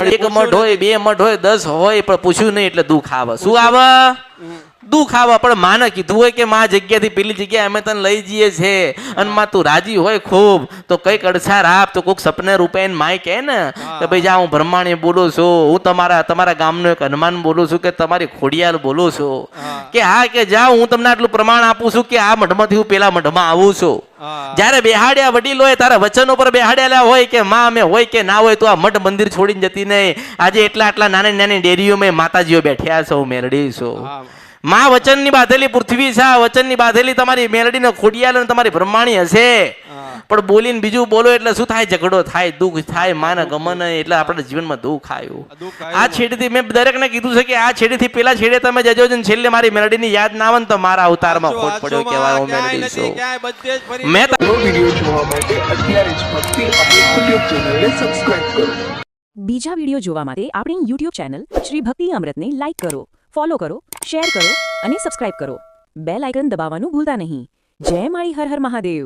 એક મઠ હોય, બે મઠ હોય, 10 હોય, પણ પૂછ્યું નહીં એટલે દુઃખ આવે. શું આવે? દુઃખ આવે. પણ માને કીધું હોય કે માં જગ્યાથી પેલી જગ્યાએ અમે તને લઈ જઈએ છે અને માં તું રાજી હોય ખૂબ તો કઈક અડસાર આપ તો કોઈક સપને રૂપે માય કહે ને કે ભાઈ જા હું બ્રહ્માણી બોલું છું, હું તમારા ગામનો એક હનુમાન બોલું છું કે તમારી ખોડિયાલ બોલું છું કે હા કે જાઓ હું તમને આટલું પ્રમાણ આપું છું કે આ મઠમાંથી હું પેલા મઠમાં આવું છું. જયારે બેહાડ્યા વડીલ હોય તારા વચન ઉપર બેહાડેલા હોય કે માં અમે હોય કે ના હોય તો આ મઠ મંદિર છોડીને જતી નહીં. આજે આટલા નાની નાની ડેરીઓમાં માતાજીઓ બેઠ્યા છો, મેરડી છો. માં વચનની બાંધેલી પૃથ્વી છે, વચનની બાંધેલી તમારી મેલડીને ખોડિયાલ અને તમારી બ્રહ્માણી હશે. પણ બોલીને બીજું બોલો એટલે શું થાય? ઝઘડો થાય, દુઃખ થાય, માને ગમન એટલે આપણા જીવનમાં દુઃખ આવ્યું. આ છેડેથી મેં દરેકને કીધું છે કે આ છેડેથી પેલા છેડે તમે જજો ને છેલ્લે મારી મેલડીની યાદ ના આવે ને તો મારા અવતારમાં ખોટ પડ્યો કહેવાય. હું મેલડી છું. મેં વિડિયો જોવા માટે અત્યારે જ ભક્તિ અમૃત યુટ્યુબ ચેનલને સબસ્ક્રાઇબ કરો. બીજા વિડિયો જોવા માટે આપણી યુટ્યુબ ચેનલ શ્રી ભક્તિ અમૃતને લાઈક કરો, ફોલો કરો, શેર કરો અને સબસ્ક્રાઇબ કરો. બેલ આઇકન દબાવવાનું ભૂલતા નહીં. જય માળી હર હર મહાદેવ.